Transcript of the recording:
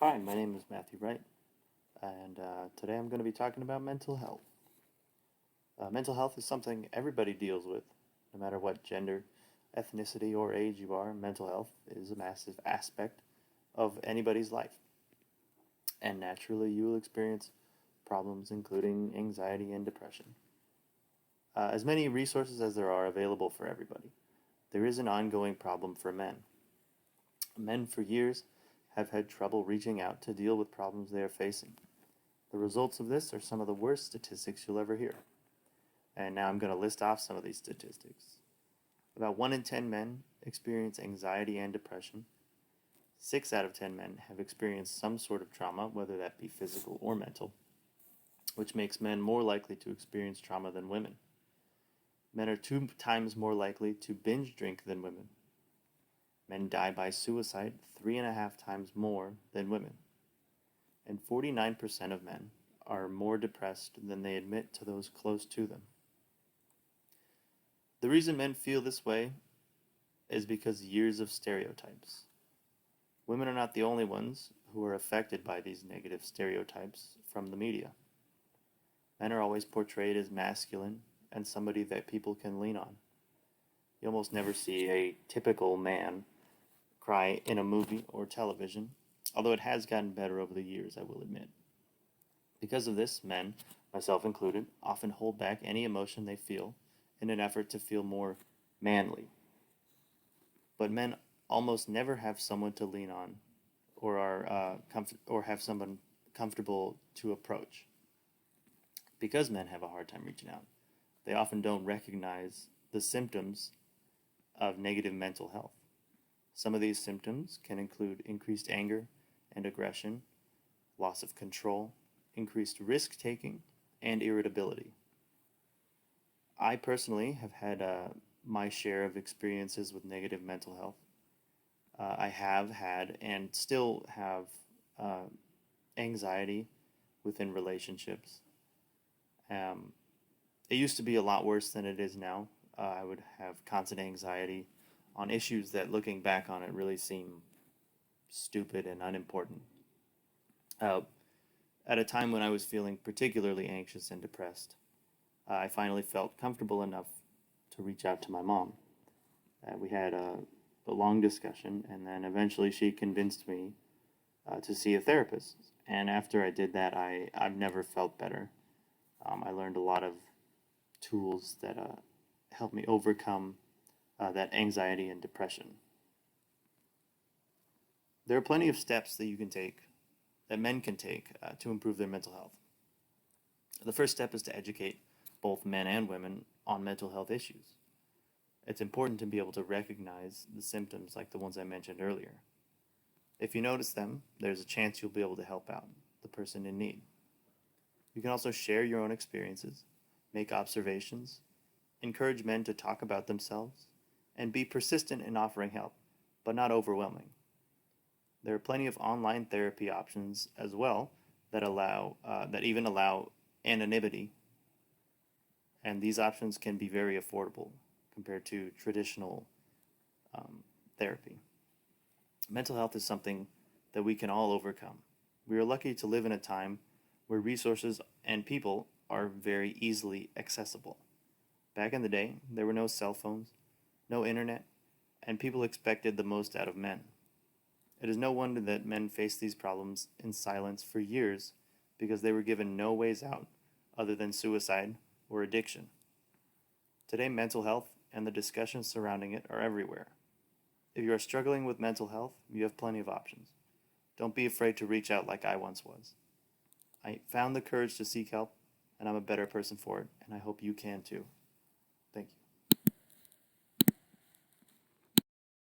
Hi, my name is Matthew Wright, and today I'm going to be talking about mental health. Mental health is something everybody deals with, no matter what gender, ethnicity, or age you are. Mental health is a massive aspect of anybody's life, and naturally, you will experience problems including anxiety and depression. As many resources as there are available for everybody, there is an ongoing problem for men. Men, for years, have had trouble reaching out to deal with problems they are facing. The results of this are some of the worst statistics you'll ever hear. And now I'm going to list off some of these statistics. About 1 in 10 men experience anxiety and depression. 6 out of 10 men have experienced some sort of trauma, whether that be physical or mental, which makes men more likely to experience trauma than women. Men are 2 times more likely to binge drink than women. Men die by suicide 3.5 times more than women. And 49% of men are more depressed than they admit to those close to them. The reason men feel this way is because years of stereotypes. Women are not the only ones who are affected by these negative stereotypes from the media. Men are always portrayed as masculine and somebody that people can lean on. You almost never see a typical man cry in a movie or television, although it has gotten better over the years, I will admit. Because of this, men, myself included, often hold back any emotion they feel in an effort to feel more manly. But men almost never have someone to lean on or have someone comfortable to approach. Because men have a hard time reaching out, they often don't recognize the symptoms of negative mental health. Some of these symptoms can include increased anger and aggression, loss of control, increased risk-taking, and irritability. I personally have had my share of experiences with negative mental health. I have had and still have anxiety within relationships. It used to be a lot worse than it is now. I would have constant anxiety on issues that, looking back on it, really seem stupid and unimportant. Uh, at a time when I was feeling particularly anxious and depressed, I finally felt comfortable enough to reach out to my mom. We had a long discussion, and then eventually she convinced me to see a therapist. And after I did that, I've never felt better. I learned a lot of tools that helped me overcome that anxiety and depression. There are plenty of steps that you can take, that men can take, to improve their mental health. The first step is to educate both men and women on mental health issues. It's important to be able to recognize the symptoms like the ones I mentioned earlier. If you notice them, there's a chance you'll be able to help out the person in need. You can also share your own experiences, make observations, encourage men to talk about themselves, and be persistent in offering help, but not overwhelming. There are plenty of online therapy options as well that even allow anonymity, and these options can be very affordable compared to traditional therapy. Mental health is something that we can all overcome. We are lucky to live in a time where resources and people are very easily accessible. Back in the day, there were no cell phones, no internet, and people expected the most out of men. It is no wonder that men faced these problems in silence for years because they were given no ways out other than suicide or addiction. Today, mental health and the discussions surrounding it are everywhere. If you are struggling with mental health, you have plenty of options. Don't be afraid to reach out like I once was. I found the courage to seek help, and I'm a better person for it, and I hope you can too. Thank you.